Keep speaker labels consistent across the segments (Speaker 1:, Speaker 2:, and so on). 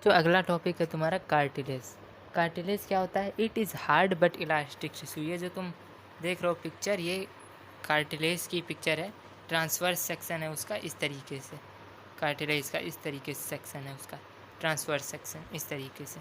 Speaker 1: जो अगला टॉपिक है तुम्हारा कार्टिलेज। कार्टिलेज क्या होता है? It is hard but elastic tissue. ये जो तुम देख रहे हो पिक्चर, ये कार्टिलेज की पिक्चर है। ट्रांसवर्स सेक्शन है उसका इस तरीके से, कार्टिलेज का इस तरीके से सेक्शन है उसका, ट्रांसवर्स सेक्शन इस तरीके से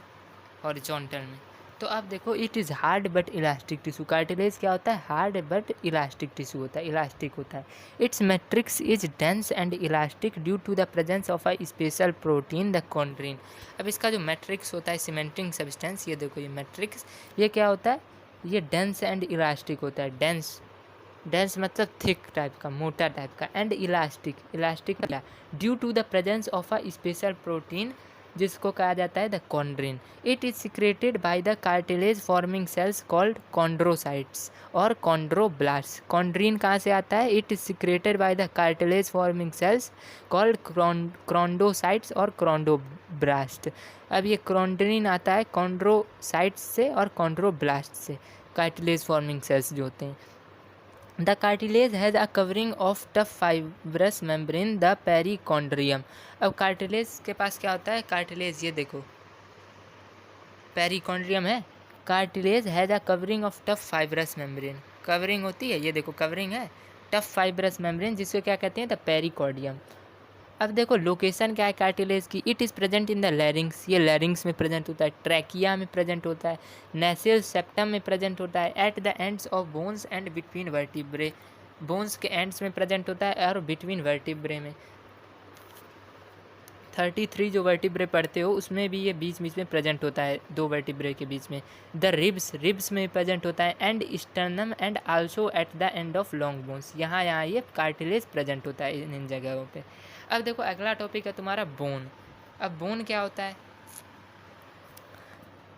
Speaker 1: हॉरिजॉन्टल में। तो आप देखो, it is hard but elastic tissue. Cartilage क्या होता है? हार्ड बट इलास्टिक टिश्यू होता है, इलास्टिक होता है। Its matrix is dense and elastic due to the presence of a special protein the chondrin. अब इसका जो मैट्रिक्स होता है, सीमेंटिंग सब्सटेंस, ये देखो ये मैट्रिक्स, ये क्या होता है? ये डेंस एंड इलास्टिक होता है। डेंस, डेंस मतलब थिक टाइप का, मोटा टाइप का, एंड इलास्टिक, इलास्टिक क्या? Due to the presence of a special protein जिसको कहा जाता है the chondrin. It is secreted by the cartilage forming cells called chondrocytes और कॉन्ड्रोब्लास्ट। कॉन्ड्रिन कहाँ से आता है? It is secreted by the cartilage forming cells called chondrocytes और क्रोंडोब्लास्ट। अब ये कॉन्ड्रिन आता है कॉन्ड्रोसाइट्स से और कॉन्ड्रोब्लास्ट से, कार्टिलेज फॉर्मिंग सेल्स जो होते हैं। The cartilage has a covering of tough fibrous membrane, the perichondrium। अब कार्टिलेज के पास क्या होता है? कार्टिलेज, ये देखो पेरिकॉन्ड्रियम है। Cartilage has a covering of tough fibrous membrane. Covering होती है, ये देखो कवरिंग है, टफ फाइब्रस मेम्ब्रेन, जिसको क्या कहते हैं? The pericardium. अब देखो लोकेशन क्या है कार्टिलेज की? It is present in the larynx, ये लैरिंग्स में प्रेजेंट होता है, ट्रैकिया में प्रेजेंट होता है, नेसल सेप्टम में प्रेजेंट होता है, at the ends of bones and between vertebrae, bones के एंड्स में प्रेजेंट होता है और बिटवीन वर्टिब्रे में। 33 जो वर्टिब्रे पढ़ते हो उसमें भी ये बीच बीच में प्रेजेंट होता है, दो वर्टिब्रे के बीच में। द रिब्स, रिब्स में प्रेजेंट होता है, and sternum and also at the end of long bones, यहाँ ये कार्टिलेज प्रेजेंट होता है इन जगहों पे। अब देखो अगला टॉपिक है तुम्हारा बोन। अब बोन क्या होता है?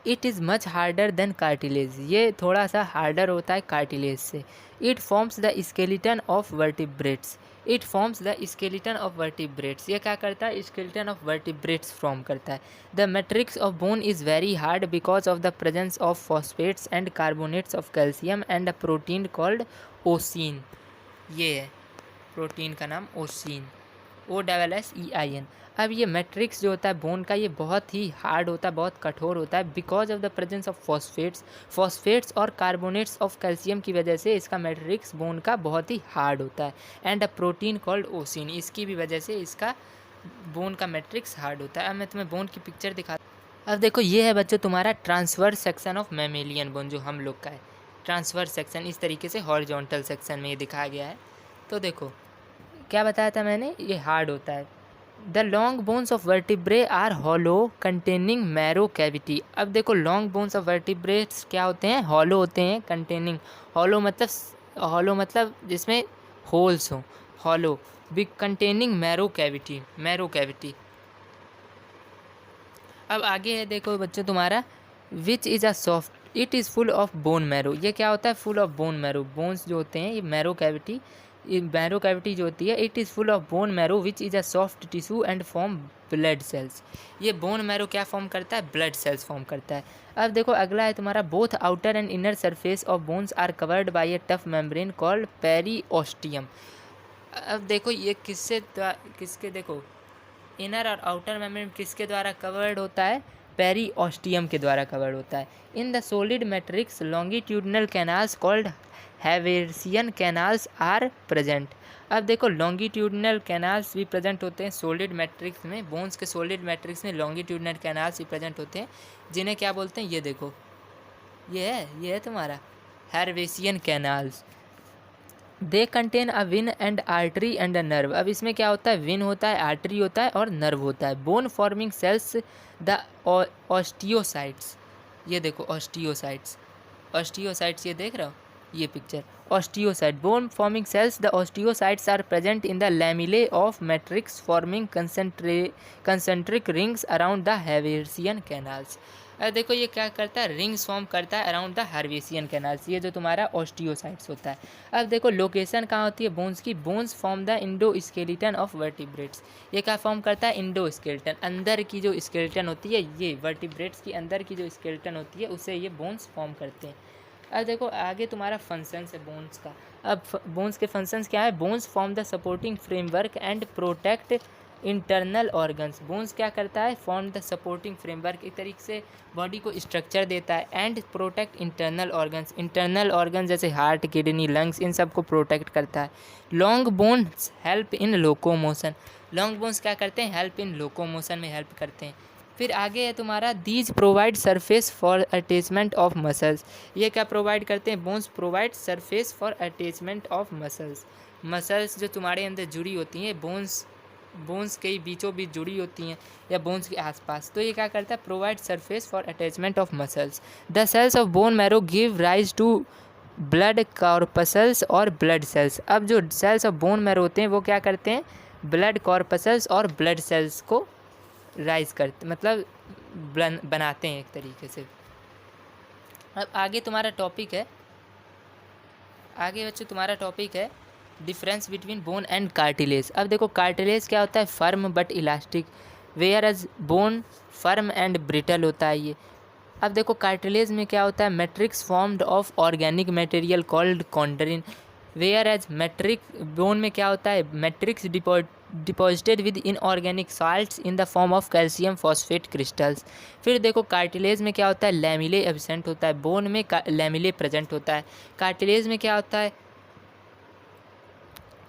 Speaker 1: It is much harder than cartilage, ये थोड़ा सा हार्डर होता है कार्टिलेज से। It forms the skeleton of vertebrates, it forms the skeleton of vertebrates, ये क्या करता है? स्केलेटन ऑफ वर्टिब्रेट्स फॉर्म करता है। The matrix of bone is very hard because of the presence of phosphates and carbonates of calcium and a protein called ossein. ये है protein का नाम ओसिन, OSSEIN। अब ये मैट्रिक्स जो होता है बोन का, ये बहुत ही हार्ड होता है, बहुत कठोर होता है, because of the presence of phosphates और कार्बोनेट्स ऑफ कैल्शियम की वजह से इसका मैट्रिक्स बोन का बहुत ही हार्ड होता है। एंड अ प्रोटीन कॉल्ड ओसिन, इसकी भी वजह से इसका बोन का मैट्रिक्स हार्ड होता है। अब मैं तुम्हें बोन की पिक्चर दिखा। अब देखो ये है बच्चों तुम्हारा transverse section of mammalian bone, जो हम लोग का है ट्रांसवर्स सेक्शन, इस तरीके से हॉरिजॉन्टल सेक्शन में ये दिखाया गया है। तो देखो क्या बताया था मैंने, ये हार्ड होता है। The long bones of vertebrae are hollow containing marrow cavity. अब देखो लॉन्ग बोन्स ऑफ वर्टिब्रेट्स क्या होते हैं? हॉलो होते हैं, कंटेनिंग, हॉलो मतलब जिसमें होल्स हो, hollow, with containing marrow cavity, marrow cavity. अब आगे है देखो बच्चों तुम्हारा, which is a soft, it is full of bone marrow. ये क्या होता है? Full of bone marrow, bones जो होते हैं ये मैरो कैविटी, ये मैरो कैविटी जो होती है, it is full of bone marrow which is a soft tissue and form blood cells. ये बोन मैरो क्या फॉर्म करता है? ब्लड सेल्स फॉर्म करता है। अब देखो अगला है तुम्हारा, both outer and inner surface of bones are covered by a tough membrane called periosteum. अब देखो ये किसके देखो इनर और आउटर मेम्ब्रेन किसके द्वारा कवर्ड होता है? पेरिओस्टियम के द्वारा कवर्ड होता है। In the solid matrix longitudinal canals called Haversian canals are present. अब देखो लॉन्गिट्यूडनल कैनाल्स भी प्रेजेंट होते हैं सॉलिड मैट्रिक्स में, बोन्स के सॉलिड मैट्रिक्स में लॉन्गिट्यूडनल कैनाल्स भी प्रेजेंट होते हैं, जिन्हें क्या बोलते हैं? ये देखो ये है तुम्हारा Haversian canals. They contain a vein and artery and a nerve. अब इसमें क्या होता है? विन होता है, आर्टरी होता है और नर्व होता है। Bone forming cells the osteocytes, ये देखो ऑस्टियोसाइट्स, ऑस्टियोसाइट्स ये देख रहे हो ये picture, osteocyte, bone forming cells the osteocytes are present in the lamellae of matrix forming concentric rings around the Haversian canals. अब देखो ये क्या करता है? रिंग्स फॉर्म करता है अराउंड द हार्वेसियन कैनाल्स, ये जो तुम्हारा ऑस्टियोसाइट्स होता है। अब देखो लोकेशन कहाँ होती है बोन्स की? Bones form the Indo skeleton of vertebrates. ये क्या फॉर्म करता है? इंडो स्केलेटन, अंदर की जो स्केलेटन होती है, ये वर्टिब्रेट्स की अंदर की जो स्केलेटन होती है उसे ये बोन्स फॉर्म करते हैं। अब देखो आगे तुम्हारा फंक्शंस है बोन्स का। अब बोन्स के फंक्शंस क्या है? Bones form the supporting framework and protect internal organs, bones क्या करता है, फॉर्म द सपोर्टिंग फ्रेमवर्क, एक तरीके से बॉडी को स्ट्रक्चर देता है। And protect internal organs, internal organ जैसे हार्ट, किडनी, लंग्स, इन सब को प्रोटेक्ट करता है। Long bones help in locomotion, long bones क्या करते हैं, हेल्प इन लोकोमोशन में हेल्प करते हैं। फिर आगे है तुम्हारा these provide surface for attachment of muscles, ये क्या प्रोवाइड करते हैं, bones provide surface for attachment of muscles, muscles जो तुम्हारे अंदर जुड़ी होती हैं, बोन्स के बीचों बीच जुड़ी होती हैं या बोन्स के आसपास, तो ये क्या करता है, provide surface for attachment of muscles. The cells of bone marrow give rise to blood corpuscles और ब्लड सेल्स, अब जो सेल्स ऑफ बोन मैरो होते हैं वो क्या करते हैं, ब्लड कॉर्पसल्स और ब्लड सेल्स को राइज करते, मतलब बनाते हैं एक तरीके से। अब आगे तुम्हारा टॉपिक है, आगे बच्चों तुम्हारा टॉपिक है difference between bone and cartilage. अब देखो कार्टिलेज क्या होता है, firm but elastic, whereas bone firm and brittle होता है ये। अब देखो कार्टिलेज में क्या होता है, matrix formed of organic material called chondrin, whereas matrix bone में क्या होता है, matrix deposited with inorganic salts in the form of calcium phosphate crystals. फिर देखो कार्टिलेज में क्या होता है, लैमिले एब्सेंट होता है, बोन में लैमिले प्रेजेंट होता है। कार्टिलेज में क्या होता है,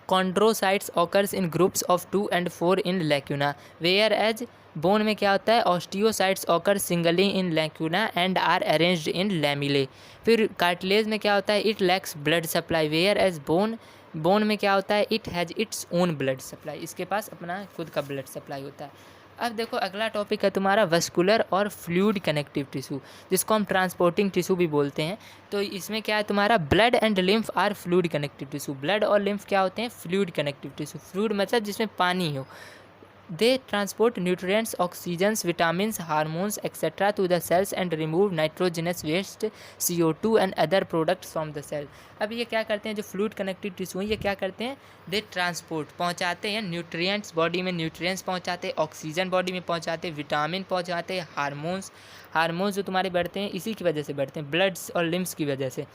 Speaker 1: chondrocytes occurs in groups of 2 and 4 in lacuna, whereas bone में क्या होता है, osteocytes occur singly in lacuna and are arranged in lamellae. फिर कार्टिलेज में क्या होता है, it lacks blood supply, whereas bone में क्या होता है, it has its own blood supply, इसके पास अपना खुद का ब्लड सप्लाई होता है। अब देखो अगला टॉपिक है तुम्हारा वस्कुलर और फ्लूइड कनेक्टिव टिश्यू, जिसको हम ट्रांसपोर्टिंग टिश्यू भी बोलते हैं। तो इसमें क्या है तुम्हारा, blood and lymph are fluid connective tissue, blood और लिम्फ क्या होते हैं, फ्लूइड कनेक्टिव टिश्यू, फ्लूइड मतलब जिसमें पानी हो। They transport nutrients, oxygens, vitamins, hormones, etc. to the cells and remove nitrogenous waste, CO2 and other products from the cell. अब ये क्या करते हैं, जो फ्लूइड कनेक्टिव टिश्यू हैं ये क्या करते हैं, दे ट्रांसपोर्ट पहुंचाते हैं न्यूट्रिएंट्स, बॉडी में न्यूट्रिएंट्स पहुंचाते हैं, ऑक्सीजन बॉडी में पहुंचाते हैं, विटामिन पहुंचाते हैं, हार्मोन्स जो तुम्हारे बढ़ते हैं इसी की वजह से बढ़ते हैं, ब्लड्स और लिम्स की वजह से।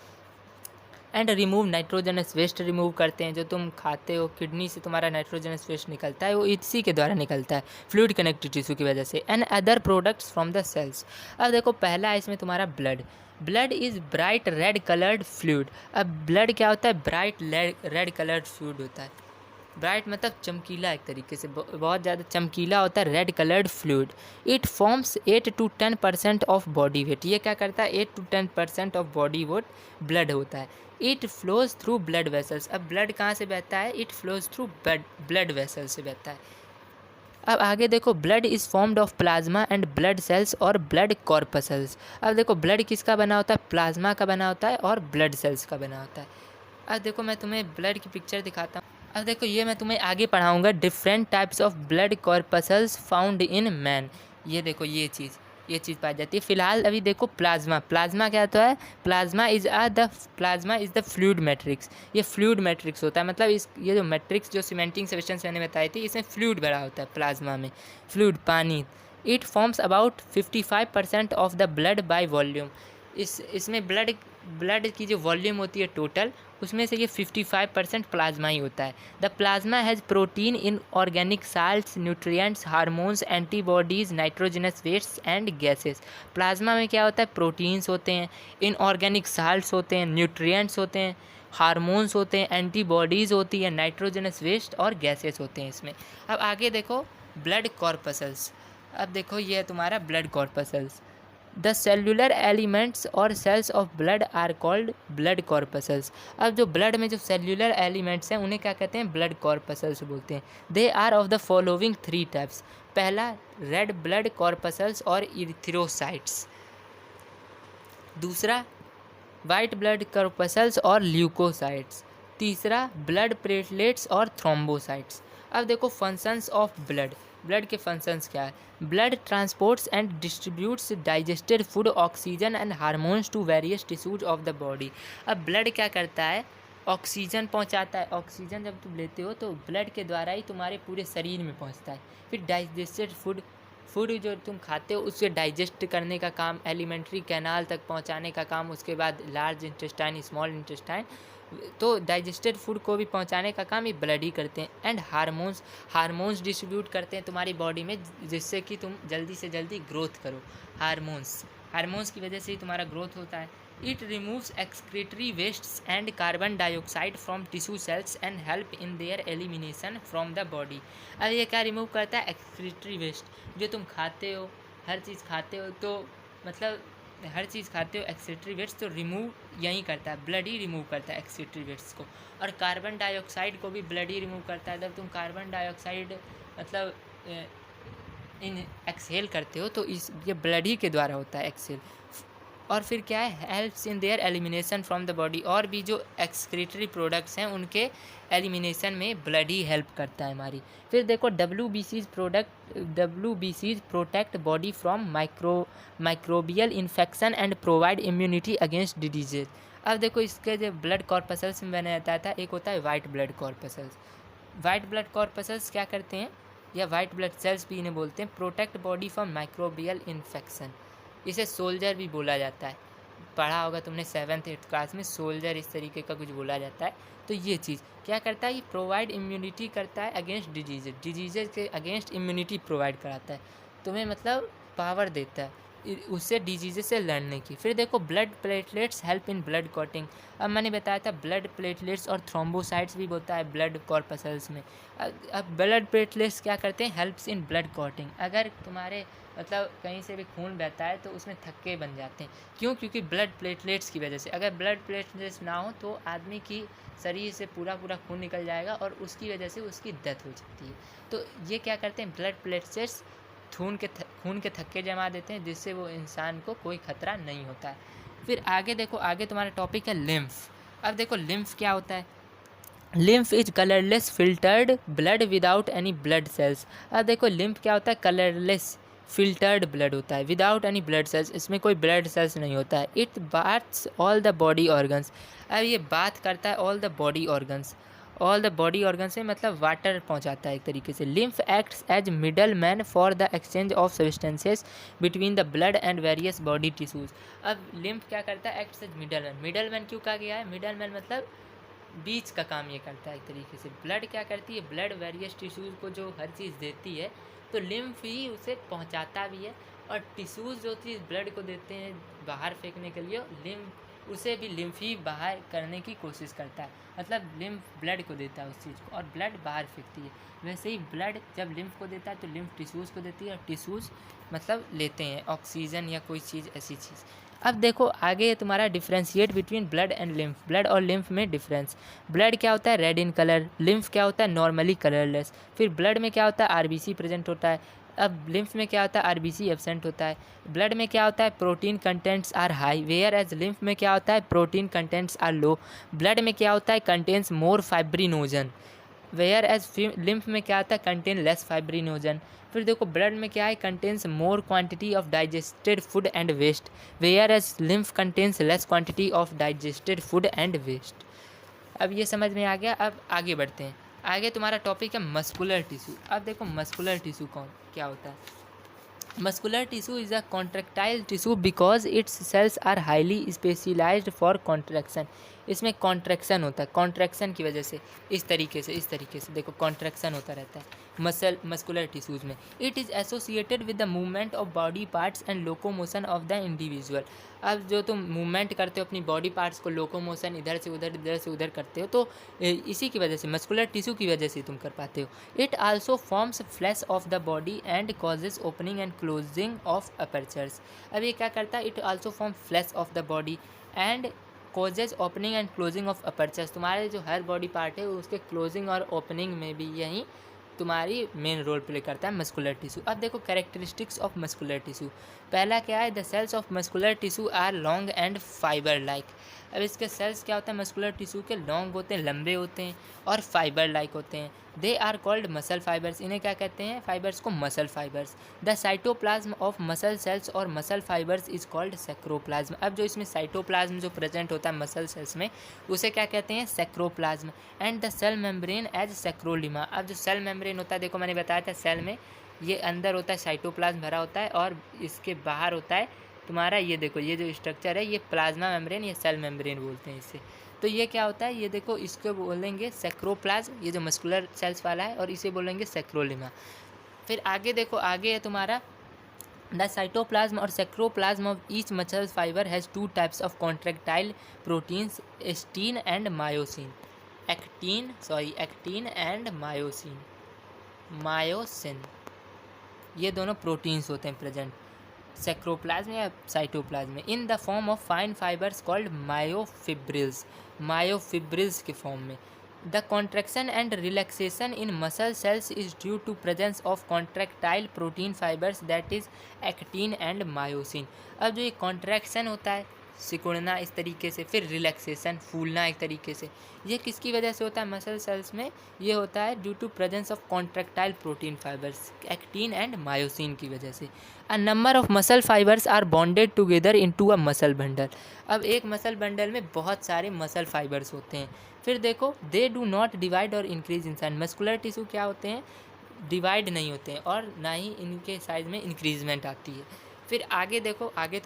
Speaker 1: And remove nitrogenous waste remove करते हैं, जो तुम खाते हो किडनी से तुम्हारा नाइट्रोजनस वेस्ट निकलता है वो इसी के द्वारा निकलता है, फ्लूइड कनेक्टिव टिश्यू की वजह से। And other products from the cells. अब देखो पहला है इसमें तुम्हारा blood is bright red coloured fluid. अब ब्लड क्या होता है, ब्राइट रेड कलर्ड फ्लूइड होता है, ब्राइट मतलब चमकीला, एक तरीके से बहुत ज़्यादा चमकीला होता है, red coloured fluid. It forms 8 to 10% of body weight, ये क्या करता है, 8 to 10% of body weight blood होता है। It flows through blood vessels, अब ब्लड कहाँ से बहता है, it flows through blood vessel से बहता है। अब आगे देखो blood is formed of plasma and blood cells और ब्लड कॉर्पसल्स। अब देखो ब्लड किसका बना होता है, प्लाज्मा का बना होता है और ब्लड सेल्स का बना होता है। अब देखो मैं तुम्हें ब्लड की पिक्चर दिखाता हूँ। अब देखो ये मैं तुम्हें आगे पढ़ाऊँगा, different types of blood corpuscles found in man. ये देखो ये चीज़ पाई जाती है। फिलहाल अभी देखो प्लाज्मा क्या होता है, plasma is the fluid matrix, ये फ्लूइड मैट्रिक्स होता है, मतलब ये जो मैट्रिक्स जो सीमेंटिंग सब्सटेंस मैंने बताई थी इसमें फ्लूइड भरा होता है, प्लाज्मा में फ्लूइड पानी। It forms about 55% of the blood by volume, इसमें ब्लड की जो वॉल्यूम होती है टोटल, उसमें से ये 55% प्लाज्मा ही होता है। The plasma has protein inorganic salts, nutrients, hormones, antibodies, nitrogenous waste and gases. Plasma में क्या होता है, प्रोटीन्स होते हैं, इन ऑर्गेनिक साल्ट्स होते हैं, न्यूट्रिएंट्स होते हैं, हार्मोन्स होते हैं, एंटीबॉडीज़ होती है, नाइट्रोजनस वेस्ट और गैसेस होते हैं इसमें। अब आगे देखो ब्लड कॉर्पसल्स। अब देखो ये है तुम्हारा blood corpuscles. The cellular elements और cells of blood are called blood corpuscles. अब जो ब्लड में जो सेल्यूलर एलिमेंट्स हैं उन्हें क्या कहते हैं, ब्लड कॉर्पसल्स बोलते हैं। They are of the following 3 types. पहला रेड ब्लड कॉर्पसल्स और इरिथ्रोसाइट्स, दूसरा वाइट ब्लड कॉर्पसल्स और ल्यूकोसाइट्स, तीसरा ब्लड प्लेटलेट्स और थ्रोम्बोसाइट्स। अब देखो फंक्शंस ऑफ ब्लड के फंक्शंस क्या है, blood transports and distributes digested food, oxygen and hormones to various tissues of the body. अब ब्लड क्या करता है, ऑक्सीजन पहुंचाता है, ऑक्सीजन जब तुम लेते हो तो ब्लड के द्वारा ही तुम्हारे पूरे शरीर में पहुंचता है। फिर डाइजेस्टेड फूड जो तुम खाते हो उससे डाइजेस्ट करने का काम, एलिमेंट्री कैनाल तक पहुंचाने का काम, उसके बाद लार्ज इंटेस्टाइन, स्मॉल इंटेस्टाइन, तो डाइजेस्टेड फूड को भी पहुंचाने का काम ये ब्लड ही करते हैं। एंड हार्मोन्स डिस्ट्रीब्यूट करते हैं तुम्हारी बॉडी में, जिससे कि तुम जल्दी से जल्दी ग्रोथ करो। हार्मोन्स की वजह से ही तुम्हारा ग्रोथ होता है। It removes excretory wastes and carbon dioxide from tissue cells and help in their elimination from the body. अब ये क्या रिमूव करता है? Excretory waste. जो तुम खाते हो, हर चीज़ खाते हो, तो मतलब हर चीज़ खाते हो एक्सक्रीटरी वेस्ट, तो रिमूव यही करता है, ब्लड ही रिमूव करता है एक्सक्रीटरी वेस्ट को। और कार्बन डाइऑक्साइड को भी ब्लड ही रिमूव करता है। जब तुम कार्बन डाइऑक्साइड मतलब इन एक्सहेल करते हो तो ये ब्लड ही के द्वारा होता है एक्सहेल। और फिर क्या है? Helps in their elimination from the body. और भी जो एक्सक्रीटरी प्रोडक्ट्स हैं उनके एलिमिनेशन में ब्लड ही हेल्प करता है हमारी। फिर देखो WBCs protect body from microbial infection and provide immunity against diseases. अब देखो इसके जो ब्लड कॉर्पसल्स में मैंने बताया था, एक होता है white blood corpuscles. White blood corpuscles क्या करते हैं, या वाइट ब्लड सेल्स भी इन्हें बोलते हैं, protect body from microbial infection. इसे सोल्जर भी बोला जाता है। पढ़ा होगा तुमने 7th-8th क्लास में, सोल्जर इस तरीके का कुछ बोला जाता है। तो ये चीज़ क्या करता है? ये प्रोवाइड इम्यूनिटी करता है अगेंस्ट डिजीजेज के अगेंस्ट इम्यूनिटी प्रोवाइड कराता है, तुम्हें मतलब पावर देता है उससे डिजीजेज से लड़ने की। फिर देखो blood platelets help in blood clotting. अब मैंने बताया था ब्लड प्लेटलेट्स और थ्रोम्बोसाइट्स भी होता है ब्लड कॉर्पसल्स में। अब ब्लड प्लेटलेट्स क्या करते हैं? Helps in blood clotting. अगर तुम्हारे मतलब कहीं से भी खून बहता है तो उसमें थक्के बन जाते हैं। क्यों? क्योंकि ब्लड प्लेटलेट्स की वजह से। अगर ब्लड प्लेटलेट्स ना हो तो आदमी की शरीर से पूरा खून निकल जाएगा और उसकी वजह से उसकी डेथ हो सकती है। तो ये क्या करते हैं? ब्लड प्लेटलेट्स खून के थक्के जमा देते हैं, जिससे वो इंसान को कोई खतरा नहीं होता है। फिर आगे देखो, आगे तुम्हारा टॉपिक है लिम्फ। अब देखो लिम्फ क्या होता है? Lymph is colourless filtered blood without any blood cells. अब देखो लिम्फ क्या होता है? कलरलेस फिल्टर्ड ब्लड होता है विदाउट एनी ब्लड सेल्स, इसमें कोई ब्लड सेल्स नहीं होता है। It baths all the body organs. अब ये बात करता है ऑल द बॉडी ऑर्गन्स से मतलब वाटर पहुंचाता है एक तरीके से। Lymph acts as middleman for the exchange of substances between the blood and various body tissues. अब लिम्फ क्या करता है? एक्ट्स एज मिडल मैन क्यों कहा गया है? मिडल मैन मतलब बीच का काम ये करता है एक तरीके से। ब्लड क्या करती है? ब्लड वेरियस टिश्यूज़ को जो हर चीज़ देती है, तो लिम्फ ही उसे पहुंचाता भी है। और टिश्यूज़ जो चीज़ ब्लड को देते हैं बाहर फेंकने के लिए, लिम्फ उसे भी लिम्फ ही बाहर करने की कोशिश करता है। मतलब लिम्फ ब्लड को देता है उस चीज़ को और ब्लड बाहर फेंकती है। वैसे ही ब्लड जब लिम्फ को देता है तो लिम्फ टिश्यूज़ को देती है और टिश्यूज़ मतलब लेते हैं ऑक्सीजन या कोई चीज़, ऐसी चीज़। अब देखो आगे तुम्हारा differentiate between blood and lymph. Blood और लिम्फ में डिफरेंस। ब्लड क्या होता है? Red in colour. लिम्फ क्या होता है? Normally colourless. फिर ब्लड में क्या होता है? आरबीसी प्रेजेंट होता है। अब लिम्फ में क्या होता है? आरबीसी एब्सेंट होता है। ब्लड में क्या होता है? Protein contents are high, whereas lymph में क्या होता है? Protein contents are low. Blood में क्या होता है? Contents more fibrinogen, whereas lymph में क्या आता है? Contain less fibrinogen. फिर देखो ब्लड में क्या है? Contains more quantity of digested food and waste, whereas lymph contains less quantity of digested food and waste. अब ये समझ में आ गया। अब आगे बढ़ते हैं। आगे तुम्हारा टॉपिक है मस्कुलर टिश्यू। अब देखो मस्कुलर टिश्यू क्या होता है? Muscular tissue is a contractile tissue because its cells are highly specialised for contraction. इसमें कॉन्ट्रैक्शन होता है, कॉन्ट्रैक्शन की वजह से इस तरीके से देखो कॉन्ट्रैक्शन होता रहता है मस्कुलर टिश्यूज़ में। It is associated with the movement of body parts and locomotion of the individual. अब जो तुम मूवमेंट करते हो अपनी बॉडी पार्ट्स को, लोकोमोशन इधर से उधर करते हो, तो इसी की वजह से, मस्कुलर टिश्यू की वजह से तुम कर पाते हो। It also forms flash of the body and causes opening and closing of apertures. अब ये क्या करता है? It also form flash of the body and causes opening and closing of apertures. तुम्हारे जो हर बॉडी पार्ट है उसके क्लोजिंग और ओपनिंग में भी यही तुम्हारी मेन रोल प्ले करता है मस्कुलर टिश्यू। अब देखो कैरेक्टरिस्टिक्स ऑफ मस्कुलर टिश्यू। पहला क्या है? The cells of muscular tissue are long and fibre like. अब इसके सेल्स क्या होता है मस्कुलर टिश्यू के? लॉन्ग होते हैं, लंबे होते हैं और फाइबर लाइक होते हैं। They are called muscle fibres. इन्हें क्या कहते हैं? फाइबर्स को muscle fibres. The cytoplasm of muscle cells और muscle fibres is called sarcoplasm. अब जो इसमें साइटोप्लाज्म जो प्रेजेंट होता है मसल सेल्स में, उसे क्या कहते हैं? Sarcoplasm. And the cell membrane as sarcolemma. अब जो सेल मेम्ब्रेन होता है, देखो मैंने बताया था सेल में ये अंदर होता है साइटोप्लाज्म भरा होता है और इसके बाहर होता है तुम्हारा ये देखो, ये जो स्ट्रक्चर है ये प्लाज्मा मेम्ब्रेन या सेल मेम्ब्रेन बोलते हैं इसे। तो ये क्या होता है, ये देखो इसको बोलेंगे सैक्रोप्लाज्म, ये जो मस्कुलर सेल्स वाला है, और इसे बोलेंगे सैक्रोलिमा। फिर आगे देखो, आगे है तुम्हारा द साइटोप्लाज्म और sarcoplasm of each muscle fibre has two types of contractile proteins, actin and myosin. Actin and myosin ये दोनों प्रोटीन्स होते हैं प्रेजेंट सैक्रोप्लाज्म या साइटोप्लाज्म में, in the form of fine fibres called myofibrils के फॉर्म में। The contraction and relaxation in muscle cells is due to presence of contractile protein fibres that is actin and myosin. अब जो ये contraction होता है सिकुड़ना इस तरीके से, फिर रिलैक्सेशन फूलना एक तरीके से, ये किसकी वजह से होता है मसल सेल्स में, ये होता है due to presence of contractile protein fibres actin and myosin की वजह से। A number of muscle fibres are bonded together into a muscle bundle. अब एक मसल बंडल में बहुत सारे मसल फाइबर्स होते हैं। फिर देखो दे डू नॉट डिवाइड और increase in size. Muscular tissue क्या होते हैं, डिवाइड नहीं होते हैं और ना ही इनके साइज में इंक्रीजमेंट आती है। फिर आगे देखो, आगे